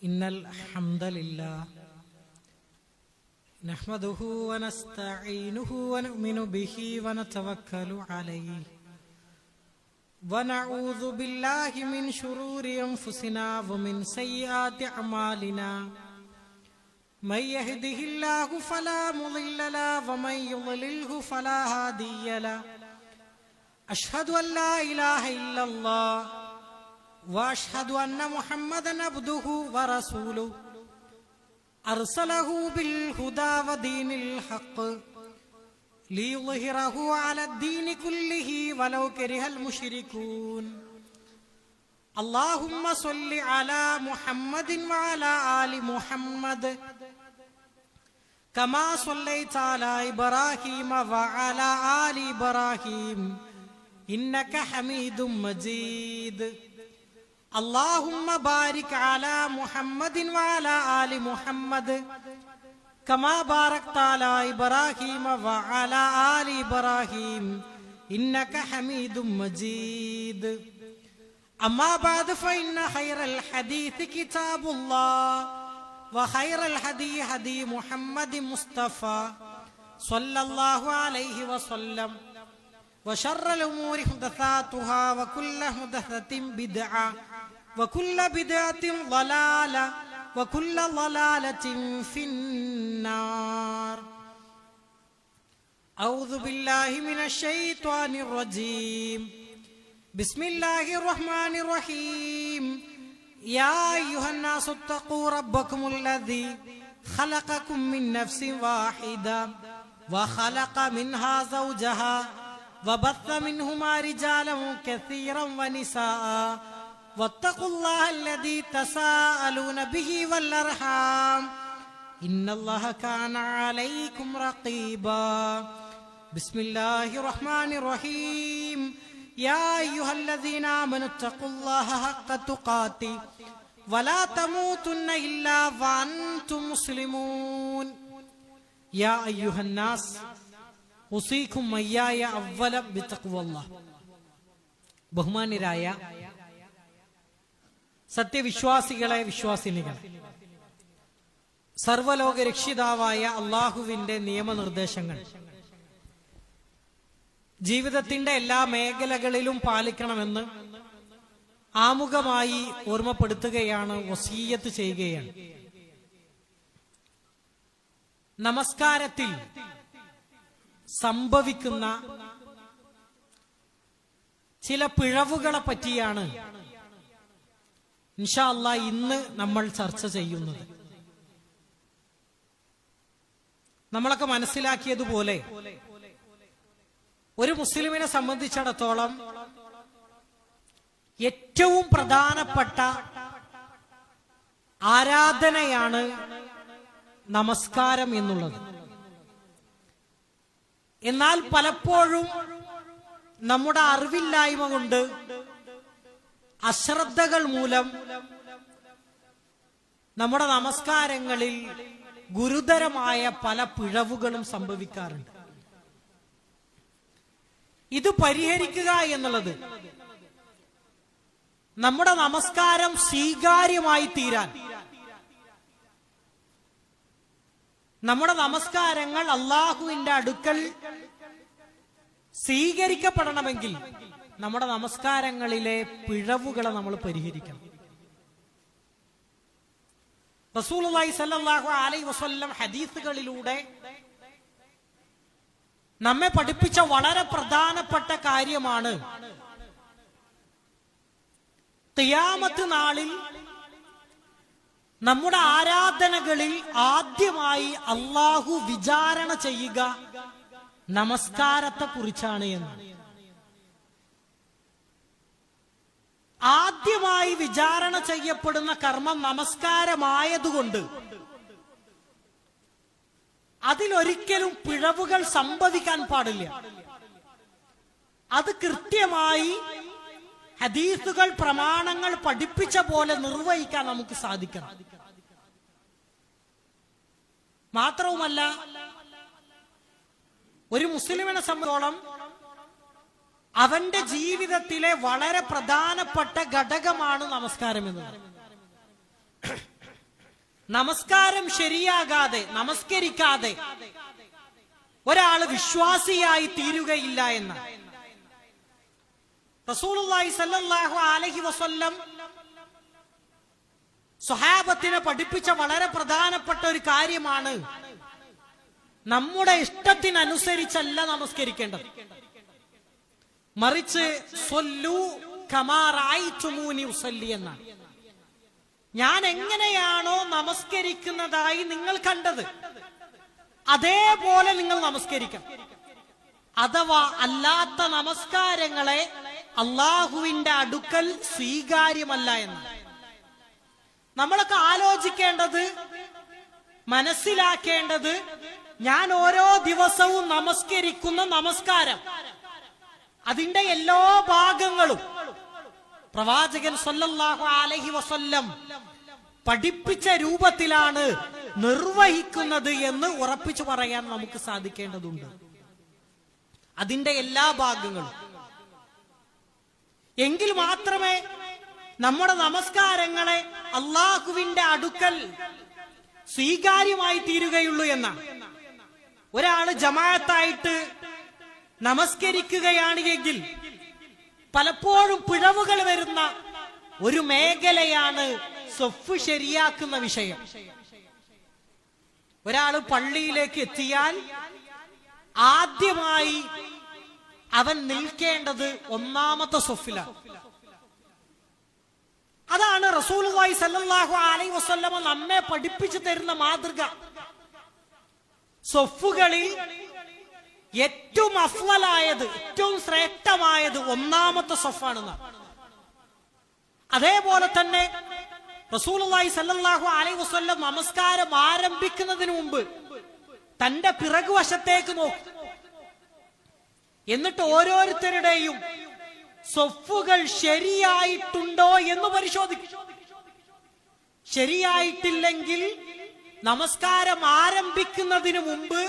innal hamdalillah nahmaduhu wa nasta'inuhu wa nu'minu bihi wa natawakkalu alayhi wa na'udhu billahi min shururi anfusina wa min sayyiati a'malina man yahdihillahu fala mudilla lahu wa man yudlilhu fala hadiya lahu ashhadu an la ilaha illallah wa ashhadu anna muhammadan abduhu wa rasuluhu arsalahu bil huda wa dinil haqq liyudhhirahu ala ad-din kullihi walau karihal mushrikun. Allahumma salli ala muhammadin wa ala ali muhammad kama sallaita ala ibrahim wa ala ali ibrahim innaka hamidum majid. Allahumma barik ala muhammadin wa ala ali muhammad kama barakta ala ibrahim wa ala ali ibrahim innaka hamidum majid. Amma ba'd fa inna khayral hadith kitabullah wa khayral hadi hadi muhammadin mustafa sallallahu alayhi wa sallam wa sharral umuri muhdathatuha wa kullu muhdathatin bid'ah wa kullu bid'atin dhalalah wa kullu dhalalatin finnar. A'udhu billahi minash shaitanir rajim. Bismillahir rahmanir rahim. Ya ayyuhan nasu ittaqu rabbakumul ladzi khalaqakum min nafsin wahidah wa khalaqa minha zawjaha وبث منهما رجالا كثيرا ونساء واتقوا الله الذي تساءلون به والأرحام إن الله كان عليكم رقيبا. بسم الله الرحمن الرحيم. يا أيها الذين آمنوا اتقوا الله حق تقاته ولا تموتن إلا وأنتم مسلمون. يا أيها الناس ഉസീക്കും മയ്യായ അവ്വല ബിത്തഖ്വല്ലാഹ്. ബഹുമാന്യരായ സത്യവിശ്വാസികളെ, വിശ്വാസിനികളെ, സർവലോക രക്ഷിതാവായ അള്ളാഹുവിന്റെ നിയമനിർദ്ദേശങ്ങൾ ജീവിതത്തിന്റെ എല്ലാ മേഖലകളിലും പാലിക്കണമെന്ന് ആമുഖമായി ഓർമ്മപ്പെടുത്തുകയാണ്, വസീയത്ത് ചെയ്യുകയാണ്. നമസ്കാരത്തിൽ സംഭവിക്കുന്ന ചില പിഴവുകളെ പറ്റിയാണ് ഇൻഷാ അല്ലാഹ് ഇന്ന് നമ്മൾ ചർച്ച ചെയ്യുന്നത്. നമ്മളൊക്കെ മനസ്സിലാക്കിയതുപോലെ ഒരു മുസ്ലിമിനെ സംബന്ധിച്ചിടത്തോളം ഏറ്റവും പ്രധാനപ്പെട്ട ആരാധനയാണ് നമസ്കാരം എന്നുള്ളത്. എന്നാൽ പലപ്പോഴും നമ്മുടെ അറിവില്ലായ്മ കൊണ്ട്, അശ്രദ്ധകൾ മൂലം നമ്മുടെ നമസ്കാരങ്ങളിൽ ഗുരുതരമായ പല പിഴവുകളും സംഭവിക്കാറുണ്ട്. ഇത് പരിഹരിക്കുക എന്നുള്ളത് നമ്മുടെ നമസ്കാരം സ്വീകാര്യമായി തീരാൻ, നമ്മുടെ നമസ്കാരങ്ങൾ അള്ളാഹുവിന്റെ അടുക്കൽ സ്വീകരിക്കപ്പെടണമെങ്കിൽ നമ്മുടെ നമസ്കാരങ്ങളിലെ പിഴവുകളെ നമ്മൾ പരിഹരിക്കണം. റസൂലുള്ളാഹി സ്വല്ലല്ലാഹു അലൈഹി വസല്ലം ഹദീസുകളിലൂടെ നമ്മെ പഠിപ്പിച്ച വളരെ പ്രധാനപ്പെട്ട കാര്യമാണ് ഖിയാമത്ത് നാളിൽ നമ്മുടെ ആരാധനകളിൽ ആദ്യമായി അള്ളാഹു വിചാരണ ചെയ്യുക നമസ്കാരത്തെ കുറിച്ചാണ് എന്ന്. ആദ്യമായി വിചാരണ ചെയ്യപ്പെടുന്ന കർമ്മം നമസ്കാരമായതുകൊണ്ട് അതിലൊരിക്കലും പിഴവുകൾ സംഭവിക്കാൻ പാടില്ല. അത് കൃത്യമായി ഹദീസുകൾ, പ്രമാണങ്ങൾ പഠിപ്പിച്ച പോലെ നിർവഹിക്കാൻ നമുക്ക് സാധിക്കണം. മാത്രവുമല്ല, ഒരു മുസ്ലിമിനെ സംബന്ധിച്ചോളം അവന്റെ ജീവിതത്തിലെ വളരെ പ്രധാനപ്പെട്ട ഘടകമാണ് നമസ്കാരം എന്നത്. നമസ്കാരം ശരിയാകാതെ, നമസ്കരിക്കാതെ ഒരാള് വിശ്വാസിയായി തീരുകയില്ല എന്ന് റസൂലുള്ളാഹി സ്വല്ലല്ലാഹു അലൈഹി വസല്ലം സ്വഹാബത്തിനെ പഠിപ്പിച്ച വളരെ പ്രധാനപ്പെട്ട ഒരു കാര്യമാണ്. നമ്മുടെ ഇഷ്ടത്തിനനുസരിച്ചല്ല നമസ്കരിക്കേണ്ടത്, മറിച്ച് സ്വല്ലു കമാ റഅയ്തുമൂനി ഉസല്ലി എന്നാണ്. ഞാൻ എങ്ങനെയാണോ നമസ്കരിക്കുന്നതായി നിങ്ങൾ കണ്ടത് അതേപോലെ നിങ്ങൾ നമസ്കരിക്കണം. അഥവാ അല്ലാത്ത നമസ്കാരങ്ങളെ അള്ളാഹുവിന്റെ അടുക്കൽ സ്വീകാര്യമല്ല എന്ന് നമ്മളൊക്കെ ആലോചിക്കേണ്ടത്, മനസ്സിലാക്കേണ്ടത്, ഞാൻ ഓരോ ദിവസവും നമസ്കരിക്കുന്ന നമസ്കാരം അതിന്റെ എല്ലാ ഭാഗങ്ങളും പ്രവാചകൻ സല്ലല്ലാഹു അലൈഹി വസല്ലം പഠിപ്പിച്ച രൂപത്തിലാണ് നിർവഹിക്കുന്നത് എന്ന് ഉറപ്പിച്ചു പറയാൻ നമുക്ക് സാധിക്കേണ്ടതുണ്ട്. അതിന്റെ എല്ലാ ഭാഗങ്ങളും എങ്കിൽ മാത്രമേ നമ്മുടെ നമസ്കാരങ്ങളെ അള്ളാഹുവിന്റെ അടുക്കൽ സ്വീകാര്യമായി തീരുകയുള്ളൂ എന്നാണ്. ഒരാള് ജമാഅത്തായിട്ട് നമസ്കരിക്കുകയാണ് എങ്കിൽ പലപ്പോഴും പിഴവുകൾ വരുന്ന ഒരു മേഖലയാണ് സൊഫ് ശരിയാക്കുന്ന വിഷയം. ഒരാള് പള്ളിയിലേക്ക് എത്തിയാൽ ആദ്യമായി അവൻ നിൽക്കേണ്ടത് ഒന്നാമത്തെ സൊഫിലാണ്. അതാണ് റസൂലുള്ളാഹി സ്വല്ലല്ലാഹു അലൈഹി വസല്ലമ നമ്മെ പഠിപ്പിച്ചു തരുന്ന മാതൃക. സൊഫുകളിൽ ഏറ്റവും അഫ്ളലായത്, ഏറ്റവും ശ്രേഷ്ഠമായത് ഒന്നാമത്തെ സൊഫാണെന്ന്. അതേപോലെ തന്നെ റസൂലുള്ളാഹി സ്വല്ലല്ലാഹു അലൈഹി വസല്ലം നമസ്കാരം ആരംഭിക്കുന്നതിന് മുമ്പ് തന്റെ പിറകുവശത്തേക്ക് നോക്കും. എന്നിട്ട് ഓരോരുത്തരുടെയും സൊഫുകൾ ശരിയായിട്ടുണ്ടോ എന്ന് പരിശോധിക്കും. ശരിയായിട്ടില്ലെങ്കിൽ നമസ്കാരം ആരംഭിക്കുന്നതിന് മുമ്പ്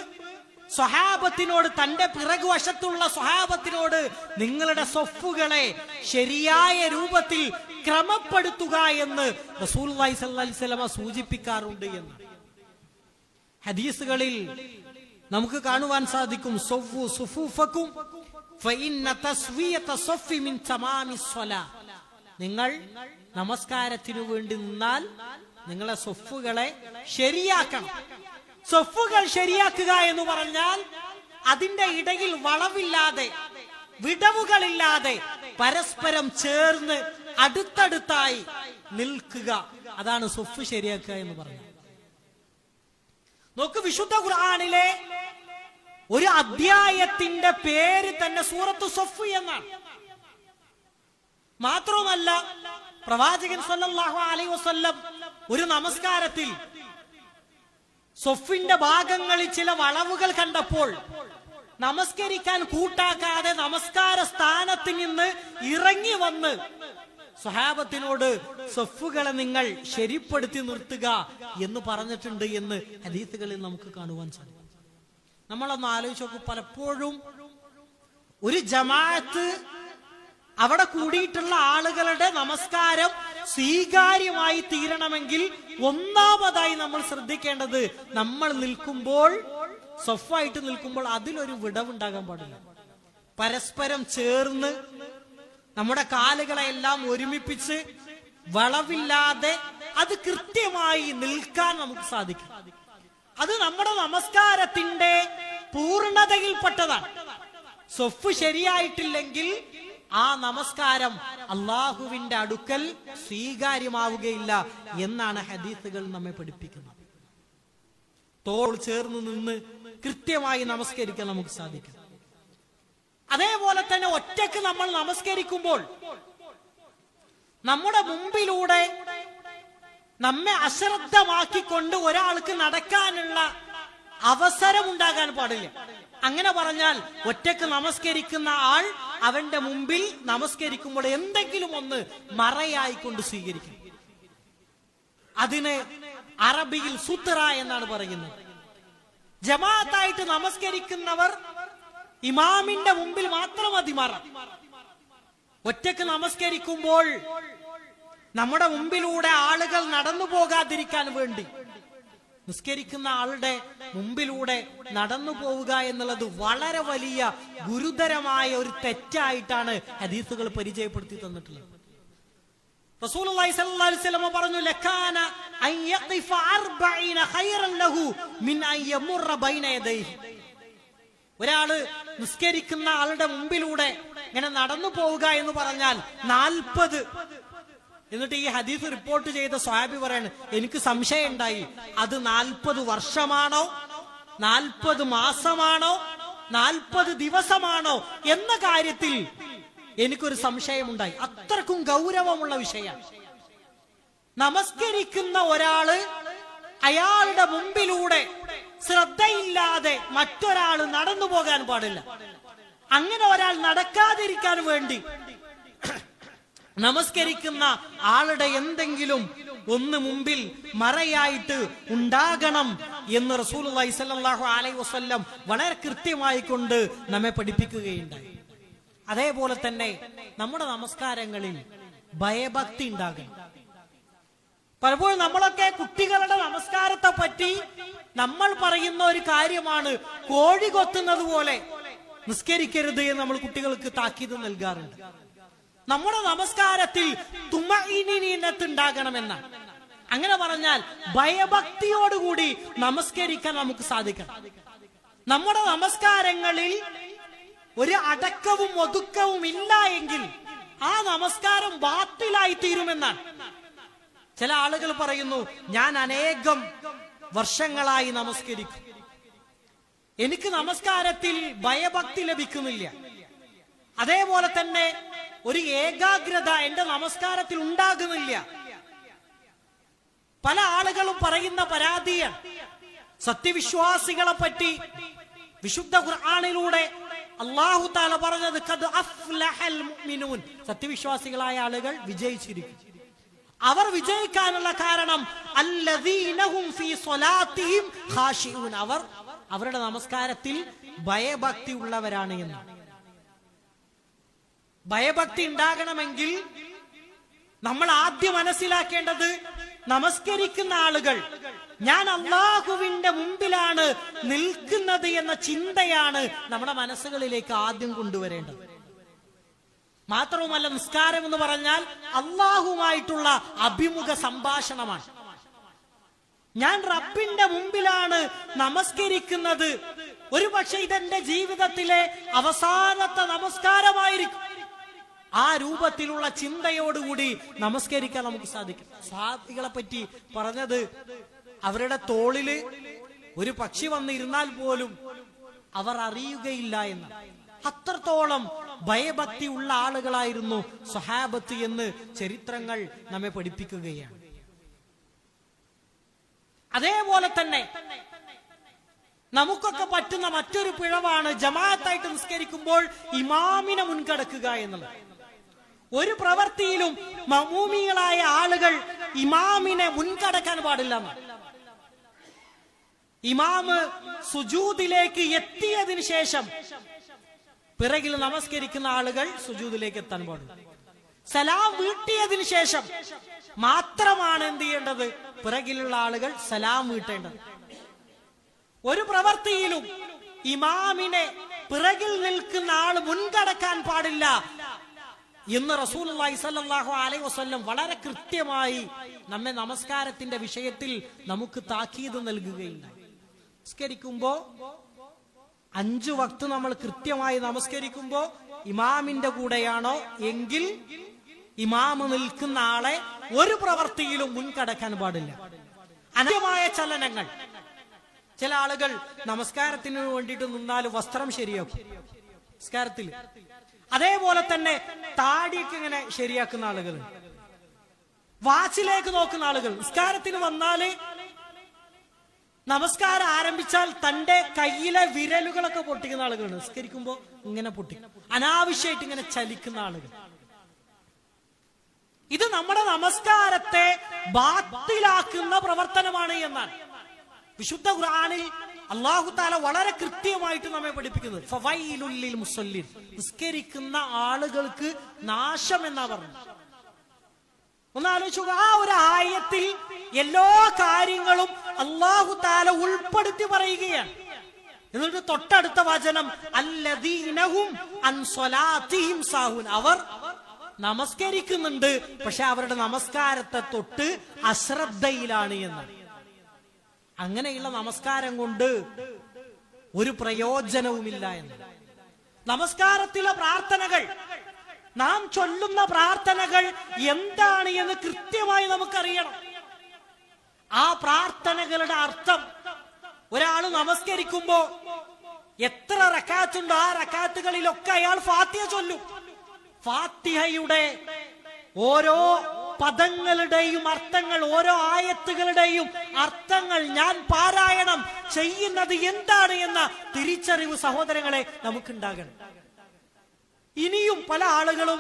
സ്വഹാബത്തിനോട്, തന്റെ പിറകുവശത്തുള്ള സ്വഹാബത്തിനോട് നിങ്ങളുടെ സൊഫുകളെ ശരിയായ രൂപത്തിൽ ക്രമപ്പെടുത്തുക എന്ന് റസൂലുള്ളാഹി സ്വല്ലല്ലാഹു അലൈഹി വസല്ലം സൂചിപ്പിക്കാറുണ്ട് എന്ന് ഹദീസുകളിൽ നമുക്ക് കാണുവാൻ സാധിക്കും. സൊഫു സുഫൂഫക്കും ഫഇന്ന തസ്വിയത സഫി മിൻ തമാമിസ് സ്വലാ. നിങ്ങൾ നമസ്കാരത്തിനു വേണ്ടി നിന്നാൽ നിങ്ങളെ സൊഫുകളെ ശരിയാക്കണം. സൊഫുകൾ ശരിയാക്കുക എന്ന് പറഞ്ഞാൽ അതിന്റെ ഇടയിൽ വളവില്ലാതെ, വിടവുകളില്ലാതെ പരസ്പരം ചേർന്ന് അടുത്തടുത്തായി നിൽക്കുക. അതാണ് സൊഫ് ശരിയാക്കുക എന്ന് പറഞ്ഞത്. നോക്ക്, വിശുദ്ധ ഖുർആനിലെ ഒരു അധ്യായത്തിന്റെ പേര് തന്നെ സൂറത്തു സൊഫ് എന്നാണ്. മാത്രമല്ല പ്രവാചകൻ സല്ലല്ലാഹു അലൈഹി വസല്ലം ഒരു നമസ്കാരത്തിൽ സൊഫിന്റെ ഭാഗങ്ങളിൽ ചില വളവുകൾ കണ്ടപ്പോൾ നമസ്കരിക്കാൻ കൂട്ടാക്കാതെ നമസ്കാര സ്ഥാനത്ത് നിന്ന് ഇറങ്ങി വന്ന് സ്വഹാബത്തിനോട് സൊഫുകളെ നിങ്ങൾ ശരിപ്പെടുത്തി നിർത്തുക എന്ന് പറഞ്ഞിട്ടുണ്ട് എന്ന് ഹദീസുകളിൽ നമുക്ക് കാണുവാൻ സാധിക്കും. നമ്മളൊന്ന് ആലോചിച്ച് നോക്കൂ, പലപ്പോഴും ഒരു ജമാഅത്ത് അവിടെ കൂടിയിട്ടുള്ള ആളുകളുടെ നമസ്കാരം സ്വീകാര്യമായി തീരണമെങ്കിൽ ഒന്നാമതായി നമ്മൾ ശ്രദ്ധിക്കേണ്ടത്, നമ്മൾ നിൽക്കുമ്പോൾ, സൊഫായിട്ട് നിൽക്കുമ്പോൾ അതിലൊരു വിടവുണ്ടാകാൻ പാടില്ല. പരസ്പരം ചേർന്ന് നമ്മുടെ കാലുകളെല്ലാം ഒരുമിപ്പിച്ച് വളവില്ലാതെ അത് കൃത്യമായി നിൽക്കാൻ നമുക്ക് സാധിക്കും. അത് നമ്മുടെ നമസ്കാരത്തിന്റെ പൂർണ്ണതയിൽപ്പെട്ടതാണ്. സൊഫ് ശരിയായിട്ടില്ലെങ്കിൽ ആ നമസ്കാരം അള്ളാഹുവിന്റെ അടുക്കൽ സ്വീകാര്യമാവുകയില്ല എന്നാണ് ഹദീസുകൾ നമ്മെ പഠിപ്പിക്കുന്നത്. തോൾ ചേർന്ന് നിന്ന് കൃത്യമായി നമസ്കരിക്കാൻ നമുക്ക് സാധിക്കും. അതേപോലെ തന്നെ ഒറ്റക്ക് നമ്മൾ നമസ്കരിക്കുമ്പോൾ നമ്മുടെ മുമ്പിലൂടെ നമ്മെ അശ്രദ്ധമാക്കിക്കൊണ്ട് ഒരാൾക്ക് നടക്കാനുള്ള അവസരം ഉണ്ടാകാൻ പാടില്ല. അങ്ങനെ പറഞ്ഞാൽ ഒറ്റക്ക് നമസ്കരിക്കുന്ന ആൾ അവന്റെ മുമ്പിൽ നമസ്കരിക്കുമ്പോൾ എന്തെങ്കിലും ഒന്ന് മറയായിക്കൊണ്ട് സ്വീകരിക്കും. അതിന് അറബിയിൽ സുത്ര എന്നാണ് പറയുന്നത്. ജമാഅത്തായിട്ട് നമസ്കരിക്കുന്നവർ ഇമാമിന്റെ മുമ്പിൽ മാത്രം മതി മറ. ഒറ്റക്ക് നമസ്കരിക്കുമ്പോൾ നമ്മുടെ മുമ്പിലൂടെ ആളുകൾ നടന്നു പോകാതിരിക്കാൻ വേണ്ടി നിസ്കരിക്കുന്ന ആളുടെ മുമ്പിലൂടെ നടന്നു പോവുക എന്നുള്ളത് വളരെ വലിയ ഗുരുതരമായ ഒരു തെറ്റായിട്ടാണ് ഹദീസുകൾ പരിചയപ്പെടുത്തി തന്നിട്ടുള്ളത്. റസൂലുള്ളാഹി സ്വല്ലല്ലാഹു അലൈഹി വസല്ലം പറഞ്ഞു, ലകാന അൻ യഖിഫ 40 ഖൈറൻ ലഹു മിൻ അൻ യമുറ ബൈന യദൈഹി. ഒരാള് നിസ്കരിക്കുന്ന ആളുടെ മുമ്പിലൂടെ ഇങ്ങനെ നടന്നു പോവുക എന്ന് പറഞ്ഞാൽ 40. എന്നിട്ട് ഈ ഹദീസ് റിപ്പോർട്ട് ചെയ്ത സ്വഹാബി പറയാണ്, എനിക്ക് സംശയം ഉണ്ടായി, അത് 40 വർഷമാണോ 40 മാസമാണോ 40 ദിവസമാണോ എന്ന കാര്യത്തിൽ എനിക്കൊരു സംശയമുണ്ടായി. അത്രക്കും ഗൗരവമുള്ള വിഷയം. നമസ്കരിക്കുന്ന ഒരാള് അയാളുടെ മുമ്പിലൂടെ ശ്രദ്ധയില്ലാതെ മറ്റൊരാൾ നടന്നു പോകാൻ പാടില്ല. അങ്ങനെ ഒരാൾ നടക്കാതിരിക്കാൻ വേണ്ടി നമസ്കരിക്കുന്ന ആളുടെ എന്തെങ്കിലും ഒന്ന് മുമ്പിൽ മറയായിട്ട് ഉണ്ടാകണം എന്ന് റസൂലുള്ളാഹി സ്വല്ലല്ലാഹു അലൈഹി വസല്ലം വളരെ കൃത്യമായി കൊണ്ട് നമ്മെ പഠിപ്പിക്കുകയുണ്ടായി. അതേപോലെ തന്നെ നമ്മുടെ നമസ്കാരങ്ങളിൽ ഭയഭക്തി ഉണ്ടാകണം. പലപ്പോഴും നമ്മളൊക്കെ കുട്ടികളുടെ നമസ്കാരത്തെ പറ്റി നമ്മൾ പറയുന്ന ഒരു കാര്യമാണ്, കോഴി കൊത്തുന്നത് പോലെ നിസ്കരിക്കരുത് എന്ന് നമ്മൾ കുട്ടികൾക്ക് താക്കീത് നൽകാറുണ്ട്. നമ്മുടെ നമസ്കാരത്തിൽ തുമഈനത്ത് ഉണ്ടാകണമെന്നാണ്. അങ്ങനെ പറഞ്ഞാൽ ഭയഭക്തിയോടുകൂടി നമസ്കരിക്കാൻ നമുക്ക് സാധിക്കണം. നമ്മുടെ നമസ്കാരങ്ങളിൽ ഒരു അടക്കവും ഒതുക്കവും ഇല്ല എങ്കിൽ ആ നമസ്കാരം ബാത്തിലായി തീരുമെന്നാണ്. ചില ആളുകൾ പറയുന്നു, ഞാൻ അനേകം വർഷങ്ങളായി നമസ്കരിക്കും, എനിക്ക് നമസ്കാരത്തിൽ ഭയഭക്തി ലഭിക്കുന്നില്ല, അതേപോലെ തന്നെ ഒരു ഏകാഗ്രത എന്റെ നമസ്കാരത്തിൽ ഉണ്ടാകുന്നില്ല. പല ആളുകളും പറയുന്ന പരാതിയാണ്. സത്യവിശ്വാസികളെ പറ്റി വിശുദ്ധ ഖുർആനിലൂടെ അല്ലാഹു തആല പറഞ്ഞത്, ഖദ് അഫ്ലഹൽ മുഅ്മിനൂൻ, സത്യവിശ്വാസികളായ ആളുകൾ വിജയിച്ചിരിക്കും. അവർ വിജയിക്കാനുള്ള കാരണം അല്ലദീനഹും ഫീ സ്വലാത്തിഹിം ഖാശിഊൻ, അവർ അവരുടെ നമസ്കാരത്തിൽ ഭയഭക്തി ഉള്ളവരാണ് എന്നാണ്. ഭയഭക്തി ഉണ്ടാകണമെങ്കിൽ നമ്മൾ ആദ്യം മനസ്സിലാക്കേണ്ടത്, നമസ്കരിക്കുന്ന ആളുകൾ ഞാൻ അല്ലാഹുവിന്റെ മുമ്പിലാണ് നിൽക്കുന്നത് എന്ന ചിന്തയാണ് നമ്മുടെ മനസ്സുകളിലേക്ക് ആദ്യം കൊണ്ടുവരേണ്ടത്. മാത്രവുമല്ല, നിസ്കാരം എന്ന് പറഞ്ഞാൽ അല്ലാഹുമായിട്ടുള്ള അഭിമുഖ സംഭാഷണമാണ്. ഞാൻ റബ്ബിന്റെ മുമ്പിലാണ് നമസ്കരിക്കുന്നത്, ഒരു പക്ഷെ ഇതെന്റെ ജീവിതത്തിലെ അവസാനത്തെ നമസ്കാരമായിരിക്കും. ആ രൂപത്തിലുള്ള ചിന്തയോടുകൂടി നമസ്കരിക്കാൻ നമുക്ക് സാധിക്കും. സ്വഹാബികളെ പറ്റി പറഞ്ഞത്, അവരുടെ തോളില് ഒരു പക്ഷി വന്നിരുന്നാൽ പോലും അവർ അറിയുകയില്ല എന്ന്. അത്രത്തോളം ഭയഭക്തി ഉള്ള ആളുകളായിരുന്നു സ്വഹാബത്ത് എന്ന് ചരിത്രങ്ങൾ നമ്മെ പഠിപ്പിക്കുകയാണ്. അതേപോലെ തന്നെ നമുക്കൊക്കെ പറ്റുന്ന മറ്റൊരു പിഴവാണ് ജമാഅത്തായിട്ട് നിസ്കരിക്കുമ്പോൾ ഇമാമിനെ മുൻകടക്കുക എന്നുള്ളത്. ഒരു പ്രവൃത്തിയിലും മഅ്മൂമികളായ ആളുകൾ ഇമാമിനെ മുൻകടക്കാൻ പാടില്ല. ഇമാമ് സുജൂദിലേക്ക് എത്തിയതിനു ശേഷം പിറകിൽ നമസ്കരിക്കുന്ന ആളുകൾ സുജൂദിലേക്ക് എത്താൻ പാടില്ല. സലാം വീട്ടിയതിനു ശേഷം മാത്രമാണ് എന്ത് ചെയ്യേണ്ടത്, പിറകിലുള്ള ആളുകൾ സലാം വീട്ടേണ്ടത്. ഒരു പ്രവൃത്തിയിലും ഇമാമിനെ പിറകിൽ നിൽക്കുന്ന ആൾ മുൻകടക്കാൻ പാടില്ല എന്ന് റസൂലുള്ളാഹി സ്വല്ലല്ലാഹു അലൈഹി വസല്ലം വളരെ കൃത്യമായി നമ്മെ നമസ്കാരത്തിന്റെ വിഷയത്തിൽ നമുക്ക് താക്കീത് നൽകുകയുണ്ടായി. നമസ്കരിക്കുമ്പോ 5 വക്ത് നമ്മൾ കൃത്യമായി നമസ്കരിക്കുമ്പോ ഇമാമിന്റെ കൂടെയാണോ എങ്കിൽ ഇമാമ് നിൽക്കുന്ന ആളെ ഒരു പ്രവൃത്തിയിലും മുൻകടക്കാൻ പാടില്ല. അന്യമായ ചലനങ്ങൾ, ചില ആളുകൾ നമസ്കാരത്തിന് വേണ്ടിയിട്ട് നിന്നാൽ വസ്ത്രം ശരിയാക്കും നമസ്കാരത്തിൽ. അതേപോലെ തന്നെ താടിയൊക്കെ ഇങ്ങനെ ശരിയാക്കുന്ന ആളുകൾ, വാച്ചിലേക്ക് നോക്കുന്ന ആളുകൾ, നിസ്കാരത്തിന് വന്നാല് നമസ്കാരം ആരംഭിച്ചാൽ തന്റെ കയ്യിലെ വിരലുകളൊക്കെ പൊട്ടിക്കുന്ന ആളുകളുണ്ട്. നിസ്കരിക്കുമ്പോ ഇങ്ങനെ പൊട്ടിക്കും, അനാവശ്യമായിട്ട് ഇങ്ങനെ ചലിക്കുന്ന ആളുകൾ. ഇത് നമ്മുടെ നമസ്കാരത്തെ ബാത്തിലാക്കുന്ന പ്രവർത്തനമാണ് എന്നാണ് വിശുദ്ധ ഖുർആനിൽ അല്ലാഹു തആല വളരെ കൃത്യമായിട്ട് നമ്മെ പഠിപ്പിക്കുന്നത്. ഫവൈലുൽ ലിൽ മുസല്ലിൻ, നിസ്കരിക്കുന്ന ആളുകൾക്ക് നാശം എന്നാ പറഞ്ഞത്. ഒന്നാലോചിച്ചു. ആ ഒരു ആയത്തിൽ എല്ലാ കാര്യങ്ങളും അല്ലാഹു തആല ഉൾപ്പെടുത്തി പറയുകയാണ്. എന്നിട്ട് തൊട്ടടുത്ത വചനം അല്ലദീനഹും അൻ സ്വലാത്തിഹിം സാഹൂൻ, അവർ നമസ്കരിക്കുന്നുണ്ട്, പക്ഷെ അവരുടെ നമസ്കാരത്തെ തൊട്ട് അശ്രദ്ധയിലാണ് എന്ന്. അങ്ങനെയുള്ള നമസ്കാരം കൊണ്ട് ഒരു പ്രയോജനവുമില്ല എന്ന്. നമസ്കാരത്തിലെ പ്രാർത്ഥനകൾ, നാം ചൊല്ലുന്ന പ്രാർത്ഥനകൾ എന്താണ് എന്ന് കൃത്യമായി നമുക്കറിയണം. ആ പ്രാർത്ഥനകളുടെ അർത്ഥം, ഒരാൾ നമസ്കരിക്കുമ്പോ എത്ര റക്അത്തുണ്ടോ ആ റക്അത്തുകളിലൊക്കെ അയാൾ ഫാത്തിഹ ചൊല്ലും. ഫാത്തിഹയുടെ ഓരോ പദങ്ങളുടെയും അർത്ഥങ്ങൾ, ഓരോ ആയത്തുകളുടെയും അർത്ഥങ്ങൾ ഞാൻ പാരായണം ചെയ്യുന്നത് എന്താണ് എന്ന തിരിച്ചറിവ് സഹോദരങ്ങളെ നമുക്കുണ്ടാകണം. ഇനിയും പല ആളുകളും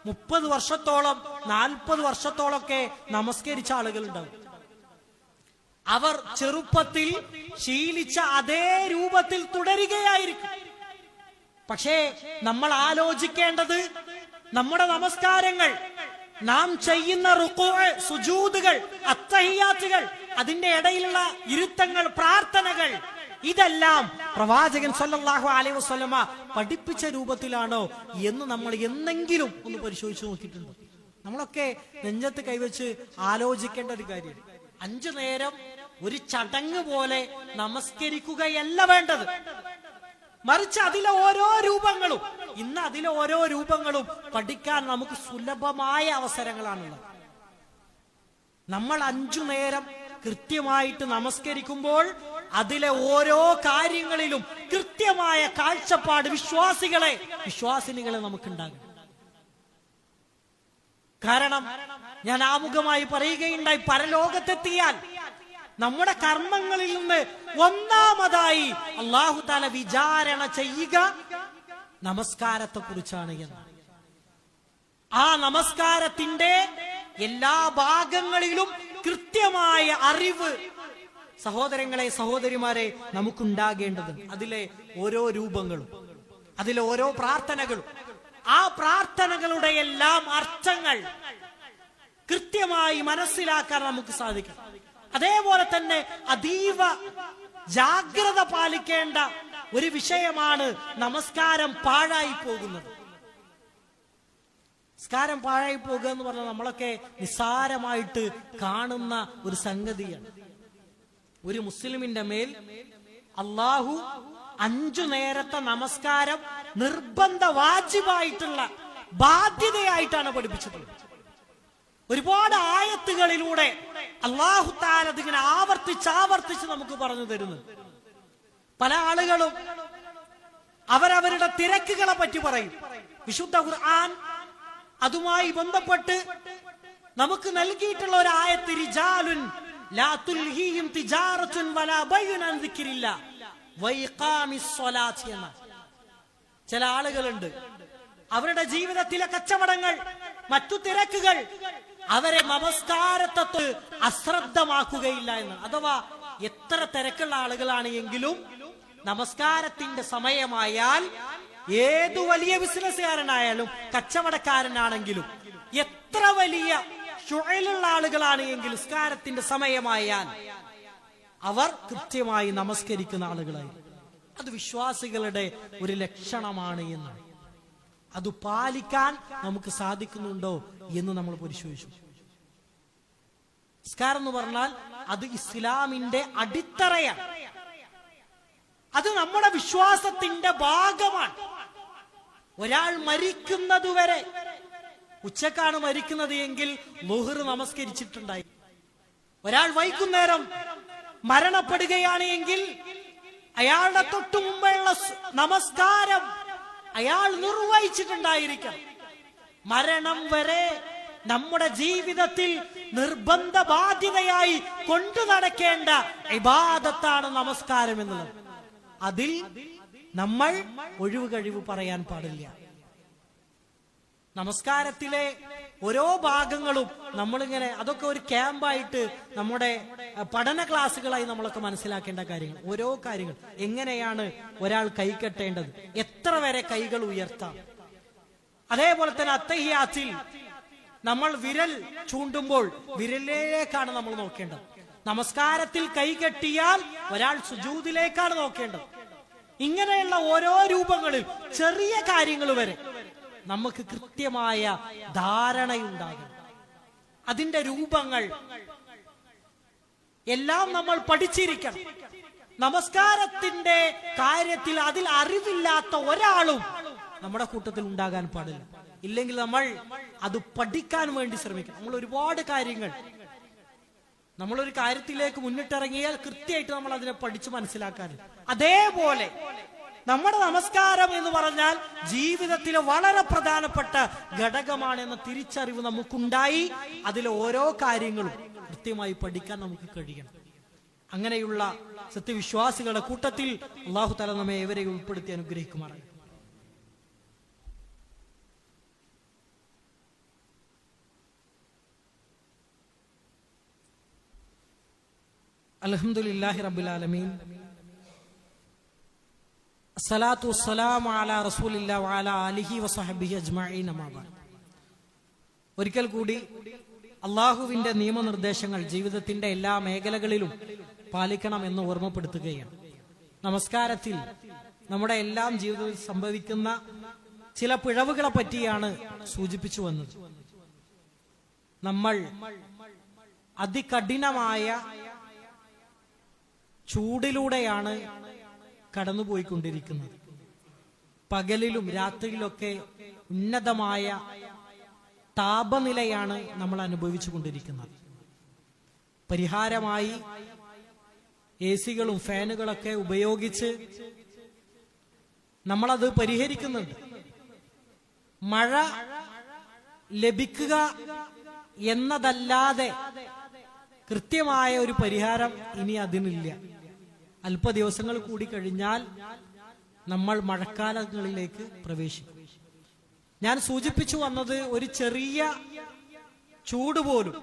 30 വർഷത്തോളം 40 വർഷത്തോളമൊക്കെ നമസ്കരിച്ച ആളുകളുണ്ടാവും. അവർ ചെറുപ്പത്തിൽ ശീലിച്ച അതേ രൂപത്തിൽ തുടരുകയായിരിക്കും. പക്ഷേ നമ്മൾ ആലോചിക്കേണ്ടത്, നമ്മുടെ നമസ്കാരങ്ങൾ, നാം ചെയ്യുന്ന റുകൂഅ്, സുജൂദുകൾ, അത്തഹിയ്യാത്തുകൾ, അതിന്റെ ഇടയിലുള്ള ഇരുത്തങ്ങൾ, പ്രാർത്ഥനകൾ, ഇതെല്ലാം പ്രവാചകൻ സല്ലല്ലാഹു അലൈഹി വസല്ലമ പഠിപ്പിച്ച രൂപത്തിലാണോ എന്ന് നമ്മൾ എന്നെങ്കിലും ഒന്ന് പരിശോധിച്ചു നോക്കിയിട്ടുണ്ടോ? നമ്മളൊക്കെ നെഞ്ചത്ത് കൈവച്ച് ആലോചിക്കേണ്ട ഒരു കാര്യം. 5 നേരം ഒരു ചടങ്ങ് പോലെ നമസ്കരിക്കുകയല്ല വേണ്ടത്, മറിച്ച് അതിലെ ഓരോ രൂപങ്ങളും, ഇന്ന് അതിലെ ഓരോ രൂപങ്ങളും പഠിക്കാൻ നമുക്ക് സുലഭമായ അവസരങ്ങളാണുള്ളത്. നമ്മൾ 5 നേരം കൃത്യമായിട്ട് നമസ്കരിക്കുമ്പോൾ അതിലെ ഓരോ കാര്യങ്ങളിലും കൃത്യമായ കാഴ്ചപ്പാട് വിശ്വാസിനികളെ നമുക്കുണ്ടാകും. കാരണം ഞാൻ ആമുഖമായി പറയുകയുണ്ടായി, പരലോകത്തെത്തിയാൽ നമ്മുടെ കർമ്മങ്ങളിൽ നിന്ന് ഒന്നാമതായി അല്ലാഹു തആല വിചാരണ ചെയ്യുക നമസ്കാരത്തെ കുറിച്ചാണ് എന്ന്. ആ നമസ്കാരത്തിന്റെ എല്ലാ ഭാഗങ്ങളിലും കൃത്യമായ അറിവ് സഹോദരങ്ങളെ, സഹോദരിമാരെ, നമുക്കുണ്ടാകേണ്ടതുണ്ട്. അതിലെ ഓരോ രൂപങ്ങളും, അതിലെ ഓരോ പ്രാർത്ഥനകളും, ആ പ്രാർത്ഥനകളുടെ എല്ലാം അർത്ഥങ്ങൾ കൃത്യമായി മനസ്സിലാക്കാൻ നമുക്ക് സാധിക്കും. അതേപോലെ തന്നെ അതീവ ജാഗ്രത പാലിക്കേണ്ട ഒരു വിഷയമാണ് നമസ്കാരം പാഴായി പോകുന്നത്. നമസ്കാരം പാഴായി പോകുക എന്ന് പറഞ്ഞാൽ നമ്മളൊക്കെ നിസ്സാരമായിട്ട് കാണുന്ന ഒരു സംഗതിയാണ്. ഒരു മുസ്ലിമിന്റെ മേൽ അല്ലാഹു 5 നേരത്തെ നമസ്കാരം നിർബന്ധ വാജിബായിട്ടുള്ള ബാധ്യതയായിട്ടാണ് പഠിപ്പിച്ചിട്ടുള്ളത്. ഒരുപാട് ആയത്തുകളിലൂടെ അല്ലാഹു തആല ഇതിങ്ങനെ ആവർത്തിച്ച് നമുക്ക് പറഞ്ഞു തരുന്നു. പല ആളുകളും അവരവരുടെ തിരക്കുകളെ പറ്റി പറയും. വിശുദ്ധ ഖുർആൻ അതുമായി ബന്ധപ്പെട്ട് നമുക്ക് നൽകിയിട്ടുള്ള ഒരു ആയത്ത്, റിജാലുൻ ലാ തുൽഹിഹിം തിജാറത്തുൻ വലാ ബൈഉൻ അൻ ദിക്രില്ലാ വഇഖാമിസ് സ്വലാത്ത് എന്ന. ചില ആളുകളുണ്ട്, അവരുടെ ജീവിതത്തിലെ കച്ചവടങ്ങൾ, മറ്റു തിരക്കുകൾ അവരെ നമസ്കാരത്തെ അശ്രദ്ധമാക്കുകയില്ല എന്ന്. അഥവാ എത്ര തിരക്കുള്ള ആളുകളാണ് എങ്കിലും നമസ്കാരത്തിന്റെ സമയമായാൽ, ഏതു വലിയ ബിസിനസ്സുകാരനായാലും കച്ചവടക്കാരനാണെങ്കിലും എത്ര വലിയ ശുഅലുള്ള ആളുകളാണ് എങ്കിലും നിസ്കാരത്തിന്റെ സമയമായാൽ അവർ കൃത്യമായി നമസ്കരിക്കുന്ന ആളുകളായി. അത് വിശ്വാസികളുടെ ഒരു ലക്ഷണമാണ് എന്ന്. അത് പാലിക്കാൻ നമുക്ക് സാധിക്കുന്നുണ്ടോ എന്ന് നമ്മൾ പരിശോധിച്ചു. നിസ്കാരം എന്ന് പറഞ്ഞാൽ അത് ഇസ്ലാമിന്റെ അടിത്തറയാണ്. അത് നമ്മുടെ വിശ്വാസത്തിന്റെ ഭാഗമാണ്. ഒരാൾ മരിക്കുന്നതുവരെ, ഉച്ചക്കാണ് മരിക്കുന്നത് എങ്കിൽ ളുഹർ നമസ്കരിച്ചിട്ടുണ്ടായി. ഒരാൾ വൈകുന്നേരം മരണപ്പെടുകയാണ് എങ്കിൽ അയാളുടെ തൊട്ടു മുമ്പുള്ള നമസ്കാരം അയാൾ നിർവഹിച്ചിട്ടുണ്ടായിരിക്കണം. മരണം വരെ നമ്മുടെ ജീവിതത്തിൽ നിർബന്ധ ബാധ്യതയായി കൊണ്ടു നടക്കേണ്ട ഇബാദത്താണ് നമസ്കാരം എന്നുള്ളത്. അതിൽ നമ്മൾ ഒഴിവ് കഴിവ് പറയാൻ പാടില്ല. നമസ്കാരത്തിലെ ഓരോ ഭാഗങ്ങളും നമ്മളിങ്ങനെ, അതൊക്കെ ഒരു ക്യാമ്പായിട്ട് നമ്മുടെ പഠന ക്ലാസ്സുകളായി നമ്മളൊക്കെ മനസ്സിലാക്കേണ്ട കാര്യങ്ങൾ. ഓരോ കാര്യങ്ങൾ, എങ്ങനെയാണ് ഒരാൾ കൈ കെട്ടേണ്ടത്, എത്ര വരെ കൈകൾ ഉയർത്താം. അതേപോലെ തന്നെ അത്തഹിയ്യാത്തിൽ നമ്മൾ വിരൽ ചൂണ്ടുമ്പോൾ വിരലിലേക്കാണ് നമ്മൾ നോക്കേണ്ടത്. നമസ്കാരത്തിൽ കൈകെട്ടിയാൽ ഒരാൾ സുജൂദിലേക്കാണ് നോക്കേണ്ടത്. ഇങ്ങനെയുള്ള ഓരോ രൂപങ്ങളിൽ ചെറിയ കാര്യങ്ങൾ വരെ നമുക്ക് കൃത്യമായ ധാരണയുണ്ടാകും. അതിന്റെ രൂപങ്ങൾ എല്ലാം നമ്മൾ പഠിച്ചിരിക്കണം. നമസ്കാരത്തിന്റെ കാര്യത്തിൽ അതിൽ അറിവില്ലാത്ത ഒരാളും നമ്മുടെ കൂട്ടത്തിൽ ഉണ്ടാകാൻ പാടില്ല. ഇല്ലെങ്കിൽ നമ്മൾ അത് പഠിക്കാൻ വേണ്ടി ശ്രമിക്കണം. നമ്മൾ ഒരുപാട് കാര്യങ്ങൾ നമ്മളൊരു കാര്യത്തിലേക്ക് മുന്നിട്ടിറങ്ങിയാൽ കൃത്യമായിട്ട് നമ്മൾ അതിനെ പഠിച്ച് മനസ്സിലാക്കാറുണ്ട്. അതേപോലെ നമ്മുടെ നമസ്കാരം എന്ന് പറഞ്ഞാൽ ജീവിതത്തിലെ വളരെ പ്രധാനപ്പെട്ട ഘടകമാണെന്ന തിരിച്ചറിവ് നമുക്കുണ്ടായി അതിലെ ഓരോ കാര്യങ്ങളും കൃത്യമായി പഠിക്കാൻ നമുക്ക് കഴിയണം. അങ്ങനെയുള്ള സത്യവിശ്വാസികളുടെ കൂട്ടത്തിൽ അല്ലാഹു തആല നമ്മെ ഏവരെയും ഉൾപ്പെടുത്തി അനുഗ്രഹിക്കുമാറാകട്ടെ. അൽഹംദുലില്ലാഹി റബ്ബിൽ ആലമീൻ അസ്സലാത്തു വസ്സലാമു അലാ റസൂലില്ലാഹി വഅലാ ആലിഹി വസഹ്ബിഹി അജ്മഈൻ അമ്മാ ബഅദ്. ഒരിക്കൽ കൂടി അള്ളാഹുവിന്റെ നിയമനിർദ്ദേശങ്ങൾ ജീവിതത്തിന്റെ എല്ലാ മേഖലകളിലും പാലിക്കണം എന്ന് ഓർമ്മപ്പെടുത്തുകയാണ്. നമസ്കാരത്തിൽ നമ്മുടെ എല്ലാം ജീവിതത്തിൽ സംഭവിക്കുന്ന ചില പിഴവുകളെ പറ്റിയാണ് സൂചിപ്പിച്ചു വന്നത്. നമ്മൾ അതികഠിനമായ ചൂടിലൂടെയാണ് കടന്നുപോയിക്കൊണ്ടിരിക്കുന്നത്. പകലിലും രാത്രിയിലൊക്കെ ഉന്നതമായ താപനിലയാണ് നമ്മൾ അനുഭവിച്ചു കൊണ്ടിരിക്കുന്നത്. പരിഹാരമായി AC-കളും ഫാനുകളൊക്കെ ഉപയോഗിച്ച് നമ്മളത് പരിഹരിക്കുന്നുണ്ട്. മഴ ലഭിക്കുക എന്നതല്ലാതെ കൃത്യമായ ഒരു പരിഹാരം ഇനി അതിനില്ല. അല്പ ദിവസങ്ങൾ കൂടി കഴിഞ്ഞാൽ നമ്മൾ മഴക്കാലങ്ങളിലേക്ക് പ്രവേശിക്കും. ഞാൻ സൂചിപ്പിച്ചു വന്നത് ഒരു ചെറിയ ചൂട് പോലും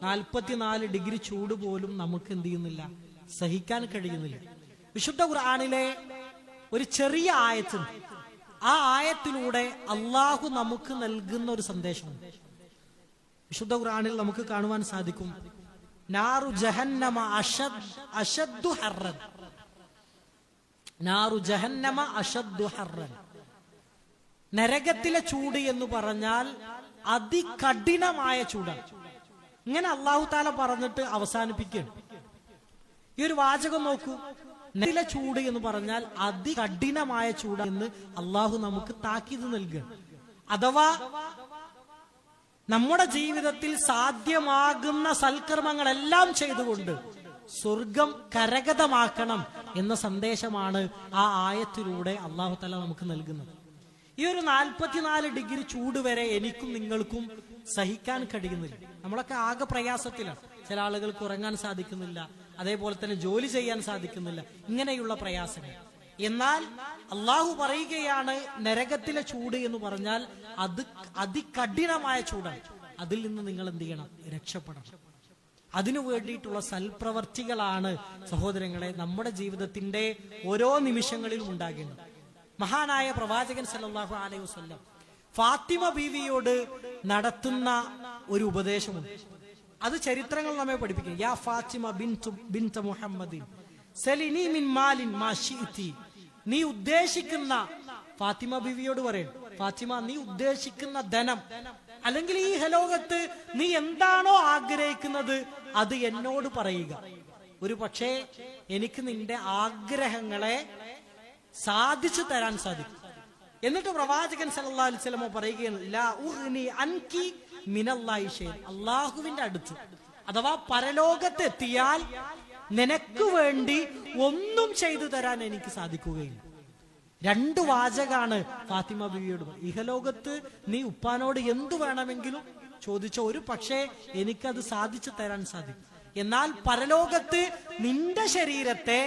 44 ഡിഗ്രി ചൂട് പോലും നമുക്ക് എന്ത് ചെയ്യുന്നില്ല, സഹിക്കാൻ കഴിയുന്നില്ല. വിശുദ്ധ ഖുർആനിലെ ഒരു ചെറിയ ആയത്തുണ്ട്. ആ ആയത്തിലൂടെ അള്ളാഹു നമുക്ക് നൽകുന്ന ഒരു സന്ദേശമുണ്ട്. വിശുദ്ധ ഖുർആനിൽ നമുക്ക് കാണുവാൻ സാധിക്കും, നാറു ജഹന്നമ അശദ്ദു ഹർറൻ, നാറു ജഹന്നമ അശദ്ദു ഹർറൻ. നരകത്തിലെ ചൂട് എന്ന് പറഞ്ഞാൽ അതികഠിനമായ ചൂടാണ്. ഇങ്ങനെ അല്ലാഹു തആല പറഞ്ഞിട്ട് അവസാനിപ്പിക്കുകയാണ്. ഈ ഒരു വാചകം നോക്കൂ, നരകത്തിലെ ചൂട് എന്ന് പറഞ്ഞാൽ അതികഠിനമായ ചൂട് എന്ന് അല്ലാഹു നമുക്ക് താക്കീത് നൽകുകയാണ്. അഥവാ നമ്മുടെ ജീവിതത്തിൽ സാധ്യമാകുന്ന സൽക്കർമ്മങ്ങളെല്ലാം ചെയ്തുകൊണ്ട് സ്വർഗം കരഗതമാക്കണം എന്ന സന്ദേശമാണ് ആ ആയത്തിലൂടെ അല്ലാഹു തആല നമുക്ക് നൽകുന്നത്. ഈ ഒരു 44 ഡിഗ്രി ചൂട് വരെ എനിക്കും നിങ്ങൾക്കും സഹിക്കാൻ കഴിയുന്നില്ല. നമ്മളൊക്കെ ആകെ പ്രയാസത്തിലാണ്. ചില ആളുകൾക്ക് ഉറങ്ങാൻ സാധിക്കുന്നില്ല, അതേപോലെ തന്നെ ജോലി ചെയ്യാൻ സാധിക്കുന്നില്ല, ഇങ്ങനെയുള്ള പ്രയാസങ്ങൾ. എന്നാൽ അള്ളാഹു പറയുകയാണ്, നരകത്തിലെ ചൂട് എന്ന് പറഞ്ഞാൽ അത് അതികഠിനമായ ചൂടാണ്. അതിൽ നിന്ന് നിങ്ങൾ എന്ത് ചെയ്യണം, രക്ഷപ്പെടണം. അതിനു വേണ്ടിയിട്ടുള്ള സൽപ്രവർത്തികളാണ് സഹോദരങ്ങളെ നമ്മുടെ ജീവിതത്തിന്റെ ഓരോ നിമിഷങ്ങളിലും ഉണ്ടാകേണ്ടത്. മഹാനായ പ്രവാചകൻ സല്ലല്ലാഹു അലൈഹി വസല്ലം ഫാത്തിമ ബീവിയോട് നടത്തുന്ന ഒരു ഉപദേശമുണ്ട്. അത് ചരിത്രങ്ങൾ നമ്മെ പഠിപ്പിക്കും. യാ ഫാത്തിമ ബിൻത മുഹമ്മദിൻ സലിനി മിൻ മാലിൻ മാ ശിഅതി. നീ ഉദ്ദേശിക്കുന്ന, ഫാത്തിമ ബീവിയോട് പറയും, ഫാത്തിമ നീ ഉദ്ദേശിക്കുന്ന ധനം അല്ലെങ്കിൽ ഈ ലോകത്ത് നീ എന്താണോ ആഗ്രഹിക്കുന്നത് അത് എന്നോട് പറയുക. ഒരു പക്ഷേ എനിക്ക് നിന്റെ ആഗ്രഹങ്ങളെ സാധിച്ചു തരാൻ സാധിക്കും. എന്നിട്ട് പ്രവാചകൻ സല്ലല്ലാഹു അലൈഹി വസല്ലം പറയുകയാണ്, ലാ ഉഗ്നി അൻകി മിനല്ലാഹി ഷൈഅൻ. അല്ലാഹുവിന്റെ അടുത്ത് അഥവാ പരലോകത്ത് എത്തിയാൽ നിനക്ക് വേണ്ടി ഒന്നും ചെയ്തു തരാൻ എനിക്ക് സാധിക്കുകയില്ല. 2 വാചകാണ് ഫാത്തിമ ബീവിയോട്. ഇഹലോകത്ത് നീ ഉപ്പാനോട് എന്തു വേണമെങ്കിലും ചോദിച്ച ഒരു പക്ഷേ എനിക്കത് സാധിച്ചു തരാൻ സാധിക്കും. എന്നാൽ പരലോകത്ത് നിന്റെ ശരീരത്തെ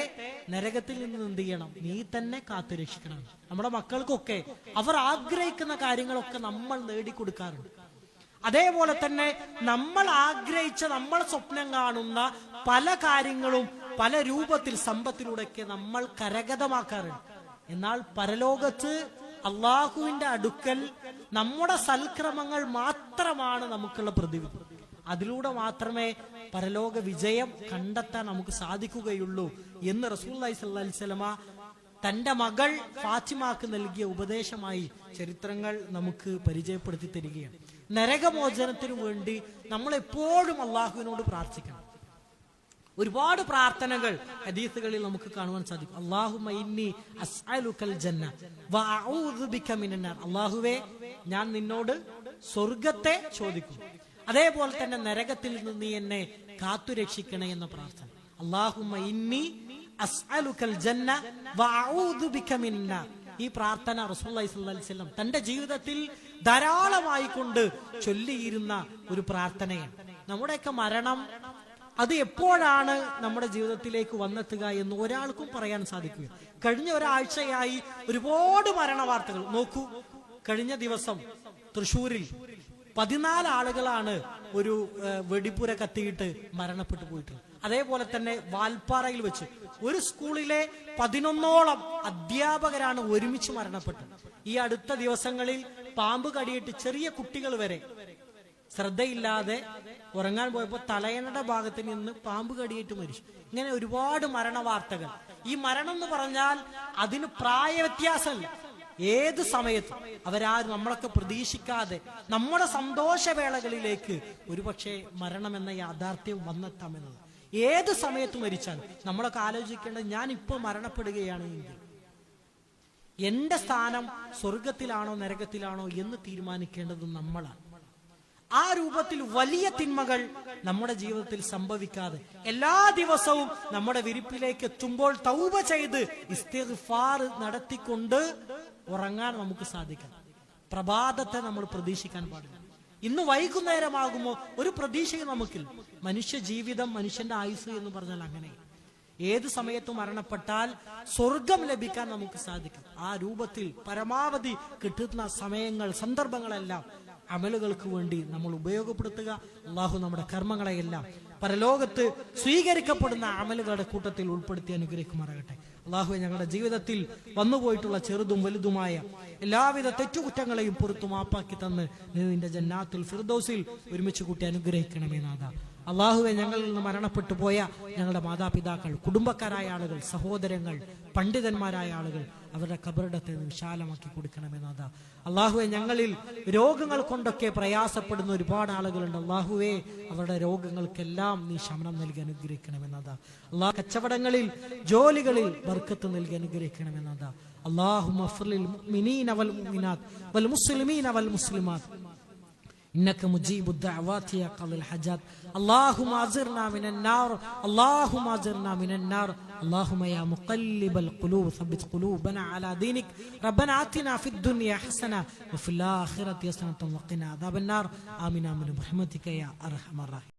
നരകത്തിൽ നിന്ന് എന്ത് ചെയ്യണം, നീ തന്നെ കാത്തുരക്ഷിക്കണം. നമ്മുടെ മക്കൾക്കൊക്കെ അവർ ആഗ്രഹിക്കുന്ന കാര്യങ്ങളൊക്കെ നമ്മൾ നേടിക്കൊടുക്കാറുണ്ട്. അതേപോലെ തന്നെ നമ്മൾ ആഗ്രഹിച്ച, നമ്മൾ സ്വപ്നം കാണുന്ന പല കാര്യങ്ങളും പല രൂപത്തിൽ സമ്പത്തിലൂടെയൊക്കെ നമ്മൾ കരഗതമാക്കാറുണ്ട്. എന്നാൽ പരലോകത്ത് അള്ളാഹുവിന്റെ അടുക്കൽ നമ്മുടെ സൽക്രമങ്ങൾ മാത്രമാണ് നമുക്കുള്ള പ്രതിവിധി. അതിലൂടെ മാത്രമേ പരലോക വിജയം കണ്ടെത്താൻ നമുക്ക് സാധിക്കുകയുള്ളൂ എന്ന് റസൂലുള്ളാഹി സ്വല്ലല്ലാഹി അലൈഹി വസല്ലമ തന്റെ മകൾ ഫാത്തിമാക്ക് നൽകിയ ഉപദേശമായി ചരിത്രങ്ങൾ നമുക്ക് പരിചയപ്പെടുത്തി തരികയാണ്. നരകമോചനത്തിനു വേണ്ടി നമ്മൾ എപ്പോഴും അള്ളാഹുവിനോട് പ്രാർത്ഥിക്കണം. ഒരുപാട് പ്രാർത്ഥനകൾ ഹദീസുകളിൽ നമുക്ക് കാണുവാൻ സാധിക്കും. അല്ലാഹുമ്മ ഇന്നി അസ്അലുക്കൽ ജന്ന വഅഊദു ബിക മിനന്നാർ. അല്ലാഹുവേ, ഞാൻ നിന്നോട് സ്വർഗത്തെ ചോദിക്കും, അതേപോലെ തന്നെ നരകത്തിൽ നിന്ന് നീ എന്നെ കാത്തുരക്ഷിക്കണേ എന്ന പ്രാർത്ഥന. അല്ലാഹുമ്മ ഇന്നി അസ്അലുക്കൽ ജന്ന വഅഊദു ബിക മിനന്നാർ. ഈ പ്രാർത്ഥന റസൂലുള്ളാഹി സ്വല്ലല്ലാഹി അലൈഹി വസല്ലം തന്റെ ജീവിതത്തിൽ ധാരാളമായി കൊണ്ട് ചൊല്ലിയിരുന്ന ഒരു പ്രാർത്ഥനയാണ്. നമ്മുടെയൊക്കെ മരണം അത് എപ്പോഴാണ് നമ്മുടെ ജീവിതത്തിലേക്ക് വന്നെത്തുക എന്ന് ഒരാൾക്കും പറയാൻ സാധിക്കുക. കഴിഞ്ഞ ഒരാഴ്ചയായി ഒരുപാട് മരണ വാർത്തകൾ നോക്കൂ. കഴിഞ്ഞ ദിവസം തൃശ്ശൂരിൽ 14 ആളുകളാണ് ഒരു വെടിപ്പുര കത്തിയിട്ട് മരണപ്പെട്ടു പോയിട്ടുള്ളത്. അതേപോലെ തന്നെ വാൽപ്പാറയിൽ വെച്ച് ഒരു സ്കൂളിലെ 11ഓളം അധ്യാപകരാണ് ഒരുമിച്ച് മരണപ്പെട്ടത്. ഈ അടുത്ത ദിവസങ്ങളിൽ പാമ്പ് കടിയിട്ട് ചെറിയ കുട്ടികൾ വരെ ശ്രദ്ധയില്ലാതെ ഉറങ്ങാൻ പോയപ്പോൾ തലയണയുടെ ഭാഗത്ത് നിന്ന് പാമ്പ് കടിയേറ്റ് മരിച്ചു. ഇങ്ങനെ ഒരുപാട് മരണ വാർത്തകൾ. ഈ മരണം എന്ന് പറഞ്ഞാൽ അതിന് പ്രായ വ്യത്യാസമല്ല. ഏത് സമയത്തും അവരാരും നമ്മളൊക്കെ പ്രതീക്ഷിക്കാതെ നമ്മുടെ സന്തോഷവേളകളിലേക്ക് ഒരുപക്ഷെ മരണം എന്ന യാഥാർത്ഥ്യം വന്നെത്താമെന്നത്. ഏത് സമയത്ത് മരിച്ചാൽ നമ്മളൊക്കെ ആലോചിക്കേണ്ടത്, ഞാൻ ഇപ്പോൾ മരണപ്പെടുകയാണ് എങ്കിൽ എന്റെ സ്ഥാനം സ്വർഗത്തിലാണോ നരകത്തിലാണോ എന്ന് തീരുമാനിക്കേണ്ടത് നമ്മളാണ്. ആ രൂപത്തിൽ വലിയ തിന്മകൾ നമ്മുടെ ജീവിതത്തിൽ സംഭവിക്കാതെ എല്ലാ ദിവസവും നമ്മുടെ വിരിപ്പിലേക്ക് എത്തുമ്പോൾ തൗബ ചെയ്ത് ഇസ്തിഗ്ഫാർ നടത്തിക്കൊണ്ട് ഉറങ്ങാൻ നമുക്ക് സാധിക്കണം. പ്രഭാതത്തെ നമ്മൾ പ്രതീക്ഷിക്കാൻ പാടില്ല. ഇന്ന് വൈകുന്നേരമാകുമോ ഒരു പ്രതീക്ഷയും നമുക്കില്ല. മനുഷ്യ ജീവിതം, മനുഷ്യന്റെ ആയുസ് എന്ന് പറഞ്ഞാൽ അങ്ങനെ ഏത് സമയത്തും മരണപ്പെട്ടാൽ സ്വർഗം ലഭിക്കാൻ നമുക്ക് സാധിക്കും. ആ രൂപത്തിൽ പരമാവധി കിട്ടുന്ന സമയങ്ങൾ, സന്ദർഭങ്ങളെല്ലാം അമലുകൾക്ക് വേണ്ടി നമ്മൾ ഉപയോഗപ്പെടുത്തുക. അള്ളാഹു നമ്മുടെ കർമ്മങ്ങളെയെല്ലാം പരലോകത്ത് സ്വീകരിക്കപ്പെടുന്ന അമലുകളുടെ കൂട്ടത്തിൽ ഉൾപ്പെടുത്തി അനുഗ്രഹിക്കുമാറാകട്ടെ. അള്ളാഹുവെ, ഞങ്ങളുടെ ജീവിതത്തിൽ വന്നുപോയിട്ടുള്ള ചെറുതും വലുതുമായ എല്ലാവിധ തെറ്റുകുറ്റങ്ങളെയും പുറത്തു മാപ്പാക്കി തന്ന് നിന്റെ ജന്നാത്തുൽ ഫിർദൗസിൽ ഒരുമിച്ച് കൂട്ടി അനുഗ്രഹിക്കണമേ നാഥ. അള്ളാഹുവെ, ഞങ്ങളിൽ നിന്ന് മരണപ്പെട്ടു പോയ ഞങ്ങളുടെ മാതാപിതാക്കൾ, കുടുംബക്കാരായ ആളുകൾ, സഹോദരങ്ങൾ, പണ്ഡിതന്മാരായ ആളുകൾ, അവരുടെ ഖബറിടത്തെ വിശാലമാക്കി കൊടുക്കണമേ നാഥ. അള്ളാഹുവെ, ഞങ്ങളിൽ രോഗങ്ങൾ കൊണ്ടൊക്കെ പ്രയാസപ്പെടുന്ന ഒരുപാട് ആളുകളുണ്ട്. അള്ളാഹുവെ, അവരുടെ രോഗങ്ങൾക്കെല്ലാം നീ ശമനം നൽകി അനുഗ്രഹിക്കണമേ നാഥ. അള്ളാഹ് കച്ചവടങ്ങളിൽ, ജോലികളിൽ ബർക്കത്ത് നൽകി അനുഗ്രഹിക്കണമേ നാഥ. അല്ലാഹുമ്മ ഗ്ഫിർ ലിൽ മുഅ്മിനീന വൽ മുഅ്മിനാത്ത് വൽ മുസ്ലിമീന വൽ മുസ്ലിമാത്ത് إنك مجيب الدعوات يا قاضي الحاجات. اللهم أجرنا من النار، اللهم أجرنا من النار. اللهم يا مقلب القلوب ثبت قلوبنا على دينك. ربنا آتنا في الدنيا حسنة وفي الآخرة حسنة وقنا عذاب النار. آمين آمين برحمتك يا أرحم الراحمين.